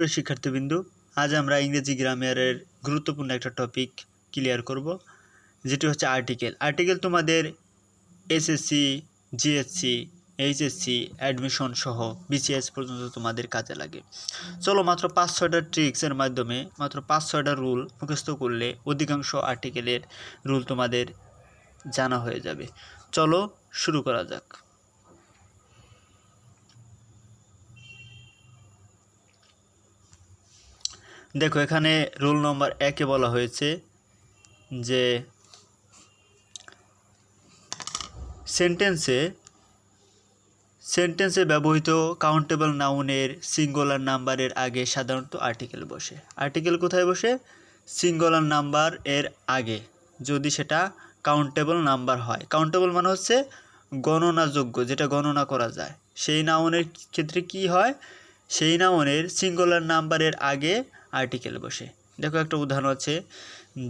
প্রিয় শিক্ষার্থীবৃন্দু, আজ আমরা ইংরেজি গ্রামারের গুরুত্বপূর্ণ একটা টপিক ক্লিয়ার করব, যেটি হচ্ছে আর্টিকেল। আর্টিকেল তোমাদের এসএসসি, জিএসসি, এইচএসসি, অ্যাডমিশন সহ বিসিএস পর্যন্ত তোমাদের কাজে লাগে। চলো, মাত্র 5-6টা ট্রিক্সের মাধ্যমে মাত্র 5-6টা রুল মুখস্থ করলে অধিকাংশ আর্টিকেলের রুল তোমাদের জানা হয়ে যাবে। চলো শুরু করা যাক। দেখো, এখানে রুল নম্বর 1-এ বলা হয়েছে যে সেন্টেন্সে ব্যবহৃত কাউন্টেবল নাউনের সিঙ্গুলার নাম্বারের আগে সাধারণত আর্টিকেল বসে। আর্টিকেল কোথায় বসে? সিঙ্গুলার নাম্বার এর আগে, যদি সেটা কাউন্টেবল নাম্বার হয়। কাউন্টেবল মানে হচ্ছে গণনাযোগ্য, যেটা গণনা করা যায়। সেই নাউনের ক্ষেত্রে কি হয়? সেই নাউনের সিঙ্গুলার নাম্বারের আগে আর্টিকেল বসে। দেখো, একটা উদাহরণ আছে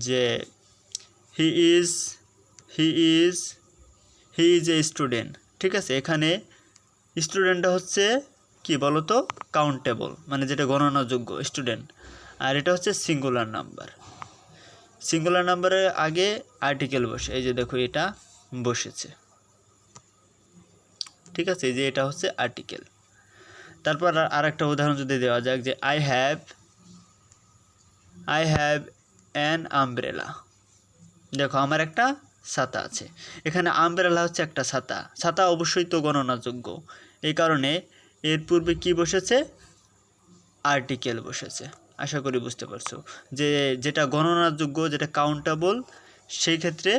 যে হি ইজ এ স্টুডেন্ট। ঠিক আছে, এখানে স্টুডেন্টটা হচ্ছে কি বলতো? কাউন্টেবল, মানে যেটা গণনাযোগ্য স্টুডেন্ট। আর এটা হচ্ছে সিঙ্গুলার নাম্বার। সিঙ্গুলার নাম্বারের আগে আর্টিকেল বসে। এই যে দেখো, এটা বসেছে। ঠিক আছে, এই যে এটা হচ্ছে আর্টিকেল। তারপর আর একটা উদাহরণ যদি দেওয়া যাক যে আই হ্যাভ অ্যান আমব্রেলা। দেখো, আমার একটা ছাতা আছে। এখানে আমব্রেলা হচ্ছে একটা ছাতা। ছাতা অবশ্যই তো গণনাযোগ্য, এই কারণে এর পূর্বে কি বসেছে? আর্টিকেল বসেছে। আশা করি বুঝতে পারছো যে যেটা গণনাযোগ্য, যেটা কাউন্টেবল, সেই ক্ষেত্রে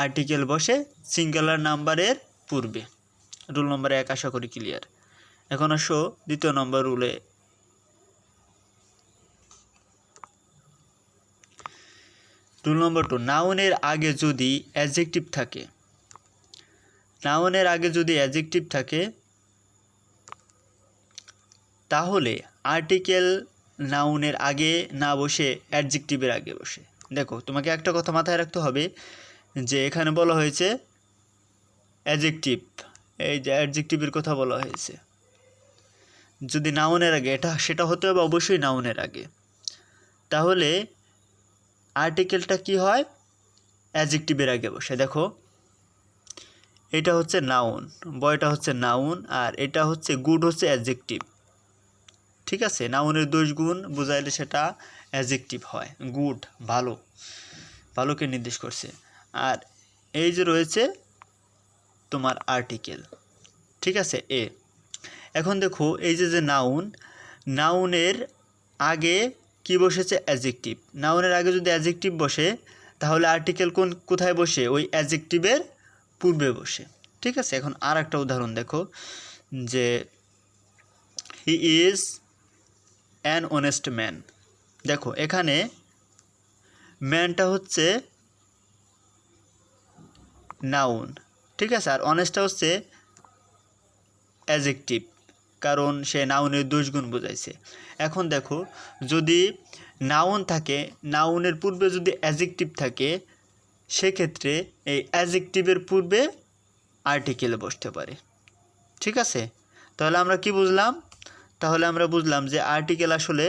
আর্টিকেল বসে সিঙ্গুলার নাম্বারের পূর্বে। রুল নম্বর 1 আশা করি ক্লিয়ার। এখন আসো দ্বিতীয় নম্বর রুলে। রুল নম্বর 2, নাউনের আগে যদি অ্যাডজেক্টিভ থাকে, তাহলে আর্টিকেল নাউনের আগে না বসে অ্যাডজেক্টিভের আগে বসে। দেখো, তোমাকে একটা কথা মাথায় রাখতে হবে যে এখানে বলা হয়েছে অ্যাডজেক্টিভ। এই যে অ্যাডজেক্টিভের কথা বলা হয়েছে, যদি নাউনের আগে, সেটা হতে হবে অবশ্যই নাউনের আগে। তাহলে আর্টিকেলটা কি হয়? অ্যাডজেক্টিভের আগে বসে। দেখো, এটা হচ্ছে নাউন, বয়টা হচ্ছে নাউন, আর এটা হচ্ছে গুড হচ্ছে অ্যাডজেক্টিভ। ঠিক আছে, নাউনের দোষ গুণ বোঝাইলে সেটা অ্যাডজেক্টিভ হয়। গুড ভালোকে নির্দেশ করছে। আর এই যে রয়েছে তোমার আর্টিকেল। ঠিক আছে, এ। এখন দেখো, এই যে নাউনের আগে কি বসেছে? অ্যাডজেক্টিভ। নাউনের আগে যদি অ্যাডজেক্টিভ বসে, তাহলে আর্টিকেল কোথায় বসে? ওই অ্যাডজেক্টিভের পূর্বে বসে। ঠিক আছে, এখন আর একটা উদাহরণ দেখো যে he is an honest man. দেখো, এখানে ম্যানটা হচ্ছে নাউন। ঠিক আছে, আর অনেস্টটা হচ্ছে অ্যাডজেক্টিভ, কারণ সে নাউনের দোষগুণ বোঝাইছে। এখন দেখো, যদি নাউন থাকে, নাউনের পূর্বে যদি অ্যাডজেক্টিভ থাকে, সেক্ষেত্রে এই অ্যাডজেক্টিভের পূর্বে আর্টিকেল বসতে পারে। ঠিক আছে, তাহলে আমরা কি বুঝলাম? তাহলে আমরা বুঝলাম যে আর্টিকেল আসলে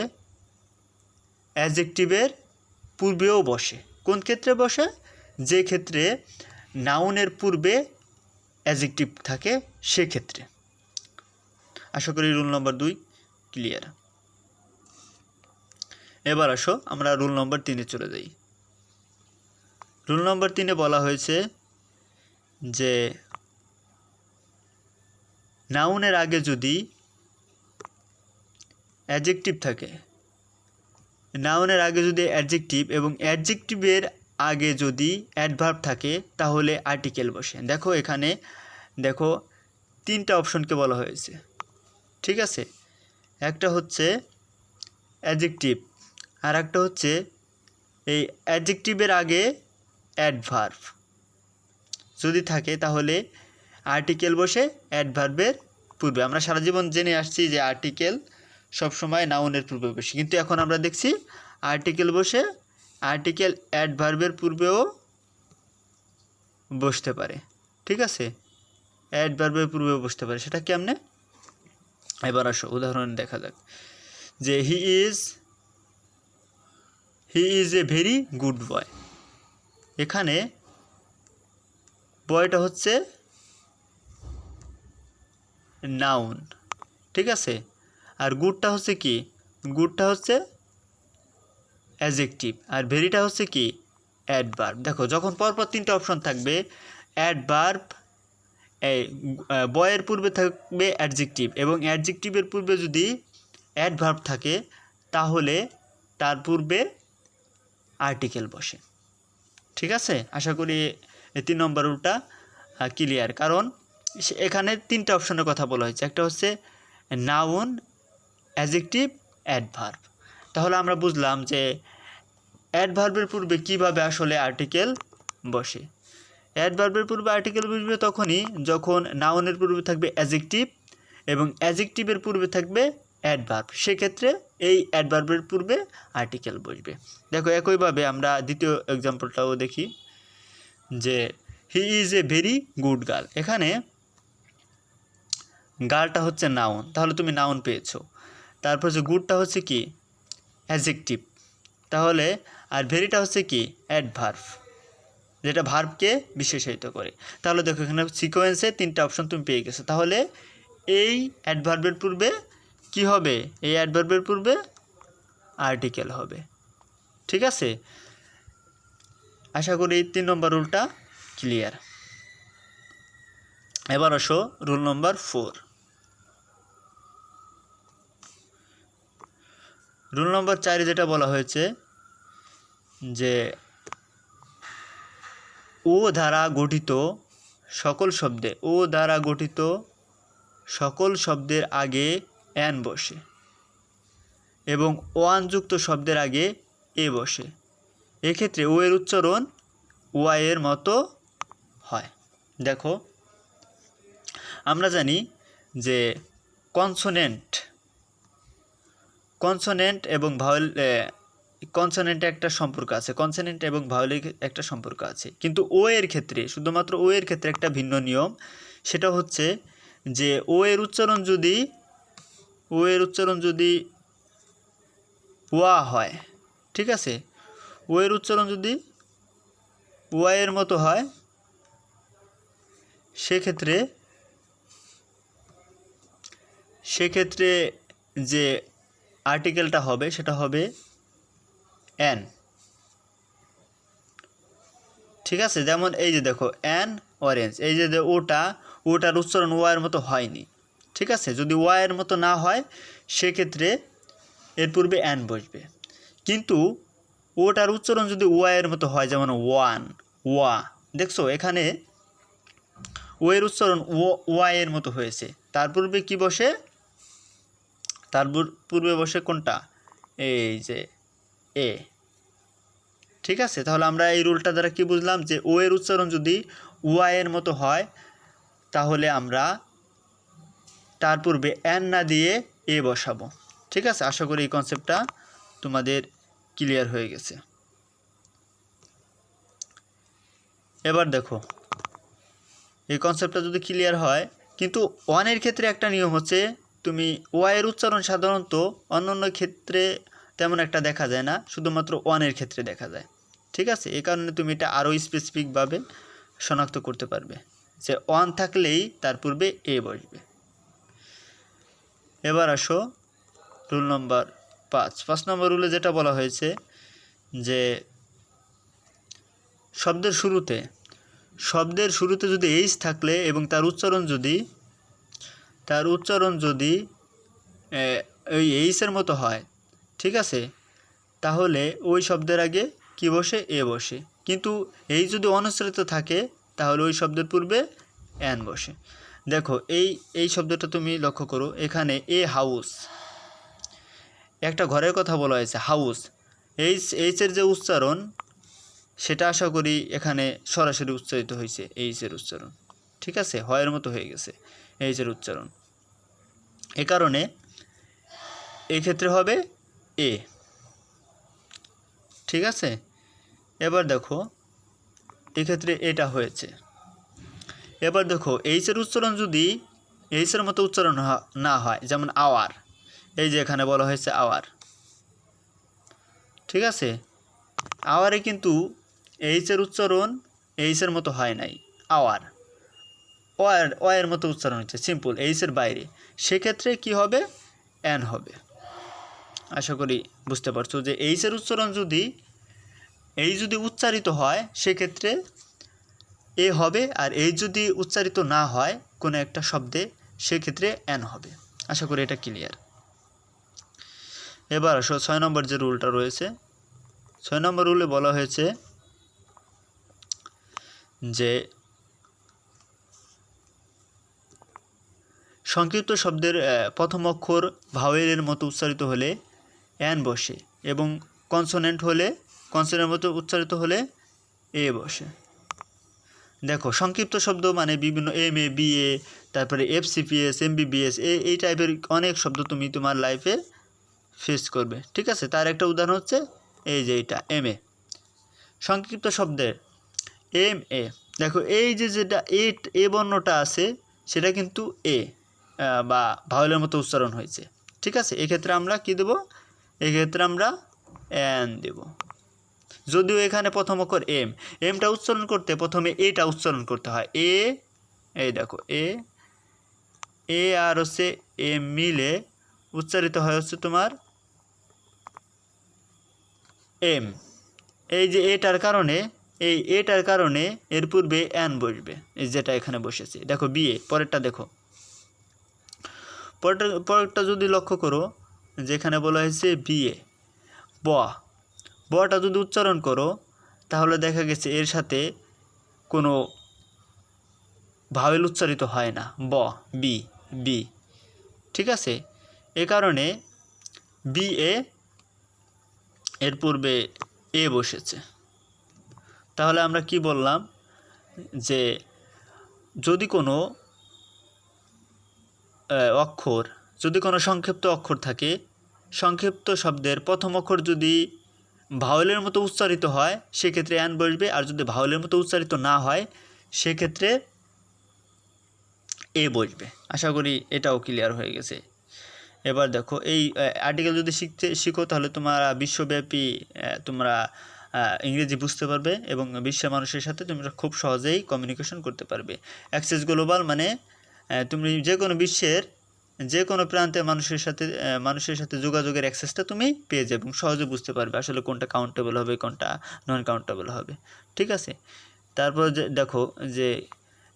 অ্যাডজেক্টিভের পূর্বেও বসে। কোন ক্ষেত্রে বসে? যে ক্ষেত্রে নাউনের পূর্বে অ্যাডজেক্টিভ থাকে, সেক্ষেত্রে। আশা করি রুল নম্বর 2 ক্লিয়ার। এবার আসো আমরা রুল নম্বর 3-এ চলে যাই। রুল নম্বর 3-এ বলা হয়েছে যে নাউনের আগে যদি অ্যাডজেক্টিভ থাকে, নাউনের আগে যদি অ্যাডজেক্টিভ এবং অ্যাডজেক্টিভের আগে যদি অ্যাডভার্ব থাকে, তাহলে আর্টিকেল বসে। দেখো, এখানে দেখো 3টা অপশনকে বলা হয়েছে। ঠিক আছে, একটা হচ্ছে অ্যাডজেক্টিভ, আর একটা হচ্ছে এই অ্যাডজেক্টিভের আগে অ্যাডভার্ব যদি থাকে, তাহলে আর্টিকেল বসে অ্যাডভার্বের পূর্বে। আমরা সারা জীবন জেনে আসছি যে আর্টিকেল সবসময় নাউনের পূর্বে বসে, কিন্তু এখন আমরা দেখছি আর্টিকেল অ্যাডভার্বের পূর্বেও বসতে পারে। ঠিক আছে, অ্যাডভার্বের পূর্বেও বসতে পারে। সেটা কেমনে? এবার আসো উদাহরণ দেখা যাক যে he is a very good boy. এখানে বয়টা হচ্ছে নাউন, ঠিক আছে, আর গুডটা হচ্ছে কি, গুডটা হচ্ছে অ্যাডজেক্টিভ, আর ভেরিটা হচ্ছে কি অ্যাডভার্ব। দেখো যখন পরপর তিনটে অপশন থাকবে, অ্যাডভার্ব, এই বয়ের পূর্বে থাকবে অ্যাডজেক্টিভ, এবং অ্যাডজেক্টিভের পূর্বে যদি অ্যাডভার্ব থাকে তাহলে তার পূর্বে আর্টিকেল বসে। ঠিক আছে, আশা করি এই 3 নম্বর রুলটা ক্লিয়ার। কারণ এখানে তিনটা অপশনের কথা বলা হয়েছে, একটা হচ্ছে নাউন, অ্যাডজেক্টিভ, অ্যাডভার্ব। তাহলে আমরা বুঝলাম যে অ্যাডভার্বের পূর্বে কিভাবে আসলে আর্টিকেল বসে। অ্যাডভার্বের পূর্বে আর্টিকেল বসবে তখনই যখন নাউনের পূর্বে থাকবে অ্যাডজেক্টিভ এবং অ্যাডজেক্টিভের পূর্বে থাকবে অ্যাডভার্ব, সেক্ষেত্রে এই অ্যাডভার্বের পূর্বে আর্টিকেল বসবে। দেখো একইভাবে আমরা দ্বিতীয় এক্সাম্পলটাও দেখি, যে he is a very good girl. এখানে গার্লটা হচ্ছে নাউন, তাহলে তুমি নাউন পেয়েছো। তারপর যে গুডটা হচ্ছে কি অ্যাডজেক্টিভ, তাহলে আর ভেরিটা হচ্ছে কি অ্যাডভার্ব, যেটা ভার্বকে বিশেষায়িত করে। তাহলে দেখো এখানে সিকোয়েন্সে তিনটা অপশন তুমি পেয়ে গেছো। তাহলে এই অ্যাডভার্বের পূর্বে কি হবে, এই অ্যাডভার্বের পূর্বে আর্টিকেল হবে। ঠিক আছে, আশা করি 3 নম্বর রুলটা ক্লিয়ার। এবার আসো রুল নম্বর 4। রুল নম্বর 4 যেটা বলা হয়েছে যে ও দ্বারা গঠিত সকল শব্দে, ও দ্বারা গঠিত সকল শব্দের আগে অ্যান বসে এবং ওয়ানযুক্ত শব্দের আগে এ বসে। এক্ষেত্রে ও এর উচ্চারণ ওয়াই এর মতো হয়। দেখো আমরা জানি যে কনসোনেন্ট এবং ভাওয়েল, কনসোনেন্টে একটা সম্পর্ক আছে, কনসোনেন্ট এবং ভাওয়েলের একটা সম্পর্ক আছে, কিন্তু ও এর ক্ষেত্রে, শুধুমাত্র ও এর ক্ষেত্রে একটা ভিন্ন নিয়ম। সেটা হচ্ছে যে ও এর উচ্চারণ যদি ওয়া হয়, ঠিক আছে, ও এর উচ্চারণ যদি ওয়া এর মতো হয়, সেক্ষেত্রে যে আর্টিকেলটা হবে সেটা হবে অ্যান। ঠিক আছে, যেমন এই যে দেখো অ্যান অরেঞ্জ, এই যে ওটার উচ্চারণ ওয়ার মতো হয়নি। ঠিক আছে, যদি ওয়ার মতো না হয় সেক্ষেত্রে এর পূর্বে অ্যান বসবে, কিন্তু ওটার উচ্চারণ যদি ওয়ার মতো হয়, যেমন ওয়া, দেখছো এখানে ও এর উচ্চারণ ওয়াই এর মতো হয়েছে, তার পূর্বে কি বসে, তার পূর্বে বসে কোনটা, এই যে এ। ঠিক আছে, তাহলে আমরা এই রুলটা দ্বারা কি বুঝলাম, যে ও এর উচ্চারণ যদি ওয়াই এর মতো হয় তাহলে আমরা তার পূর্বে অ্যান না দিয়ে এ বসাবো। ঠিক আছে, আশা করি এই কনসেপ্টটা তোমাদের ক্লিয়ার হয়ে গেছে। এবার দেখো এই কনসেপ্টটা যদি ক্লিয়ার হয়, কিন্তু ওয়ানের ক্ষেত্রে একটা নিয়ম হচ্ছে, তুমি ওয়াইয়ের উচ্চারণ সাধারণত অন্যান্য ক্ষেত্রে তেমন একটা দেখা যায় না, শুধুমাত্র ওয়ানের ক্ষেত্রে দেখা যায়। ঠিক আছে, এই কারণে তুমি এটা আরও স্পেসিফিকভাবে শনাক্ত করতে পারবে যে ওয়ান থাকলেই তার পূর্বে এ বসবে। এবার আসো রুল নম্বর 5 নম্বর রুলে যেটা বলা হয়েছে যে শব্দের শুরুতে যদি এইচ থাকলে এবং তার উচ্চারণ যদি ওই এইচের মতো হয়, ঠিক আছে, তাহলে ওই শব্দের আগে কি বসে, এ বসে। কিন্তু এই যদি অনুচ্চারিত থাকে তাহলে ওই শব্দের পূর্বে অ্যান বসে। দেখো এই শব্দটা তুমি লক্ষ্য করো, এখানে এ হাউস, একটা ঘরের কথা বলা হয়েছে হাউস, এইচের যে উচ্চারণ সেটা আশা করি এখানে সরাসরি উচ্চারিত হয়েছে এইচের উচ্চারণ। ঠিক আছে, হয়ের মতো হয়ে গেছে এইচের উচ্চারণ, এ কারণে এই ক্ষেত্রে হবে এ। ঠিক আছে, এবার দেখো এক্ষেত্রে এটা হয়েছে। এবার দেখো এইচের উচ্চারণ যদি এইচের মতো উচ্চারণ না হয়, যেমন আওয়ার, এই যে এখানে বলা হয়েছে আওয়ার, ঠিক আছে। আওয়ারে কিন্তু এইচের উচ্চারণ এইচের মতো হয় নাই, আওয়ার ওয়ের মতো উচ্চারণ হচ্ছে সিম্পল, এইচের বাইরে, সেক্ষেত্রে কি হবে, অ্যান হবে। আশা করি বুঝতে পারছো যে এইচের উচ্চারণ যদি উচ্চারিত হয় সেক্ষেত্রে এ হবে, আর এই যদি উচ্চারিত না হয় কোনো একটা শব্দে সেক্ষেত্রে অ্যান হবে। আশা করি এটা ক্লিয়ার। এবার 6 নম্বর যে রুলটা রয়েছে, 6 নম্বর রুলে বলা হয়েছে যে সংক্ষিপ্ত শব্দের প্রথম অক্ষর ভাওয়েলের মতো উচ্চারিত হলে অ্যান বসে, এবং কনসোনেন্টের মতো উচ্চারিত হলে এ বসে। দেখো সংক্ষিপ্ত শব্দ মানে বিভিন্ন MA BA, তারপরে FCPS MBBS, এই টাইপের অনেক শব্দ তুমি তোমার লাইফে ফেস করবে, ঠিক আছে। তার একটা উদাহরণ হচ্ছে এই যে এটা MA। সংক্ষিপ্ত শব্দের MA, দেখো এই যেটা এ বর্ণটা আছে সেটা কিন্তু এ বা ভাওয়েলের মতো উচ্চারণ হয়েছে, ঠিক আছে। এক্ষেত্রে আমরা কি দেব, এক্ষেত্রে আমরা অ্যান দেব। যদিও এখানে প্রথম অক্ষর এমটা উচ্চারণ করতে প্রথমে এটা উচ্চারণ করতে হয়, এই দেখো এ আর হচ্ছে এম মিলে উচ্চারিত হয় হচ্ছে তোমার এম। এই যে এটার কারণে এর পূর্বে অ্যান বসবে, এই যেটা এখানে বসেছে। দেখো বিয়ে, পরেরটা দেখো, পরেরটা যদি লক্ষ্য করো যেখানে বলা হয়েছে বিয়ে, বটা যদি উচ্চারণ করো তাহলে দেখা গেছে এর সাথে কোনো ভাওয়েল উচ্চারিত হয় না, বি, ঠিক আছে। এ কারণে BA এর পূর্বে এ বসেছে। তাহলে আমরা কি বললাম, যে যদি কোনো সংক্ষিপ্ত অক্ষর থাকে, সংক্ষিপ্ত শব্দের প্রথম অক্ষর যদি ভাওয়েলের মতো উচ্চারিত হয় সেক্ষেত্রে অ্যান বসবে, আর যদি ভাওয়েলের মতো উচ্চারিত না হয় সেক্ষেত্রে এ বসবে। আশা করি এটাও ক্লিয়ার হয়ে গেছে। এবার দেখো এই আর্টিকেল যদি শিখো তাহলে তোমরা বিশ্বব্যাপী তোমরা ইংরেজি বুঝতে পারবে, এবং বিশ্বের মানুষের সাথে তোমরা খুব সহজেই কমিউনিকেশন করতে পারবে। অ্যাক্সেস গ্লোবাল মানে তুমি যে কোনো বিশ্বের যে কোনো প্রান্তের মানুষের সাথে যোগাযোগের অ্যাক্সেসটা তুমি পেয়ে যাবে এবং সহজে বুঝতে পারবে আসলে কোনটা কাউন্টেবল হবে কোনটা নন কাউন্টেবল হবে, ঠিক আছে। তারপর দেখো যে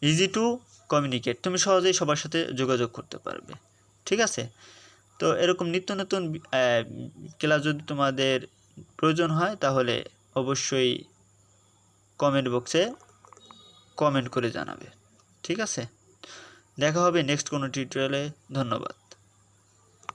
ইজি টু কমিউনিকেট, তুমি সহজেই সবার সাথে যোগাযোগ করতে পারবে, ঠিক আছে। তো এরকম নিত্য নতুন ক্লাস যদি তোমাদের প্রয়োজন হয় তাহলে অবশ্যই কমেন্ট বক্সে কমেন্ট করে জানাবে, ঠিক আছে। দেখা হবে নেক্সট কোনো টিউটোরিয়ালে। ধন্যবাদ।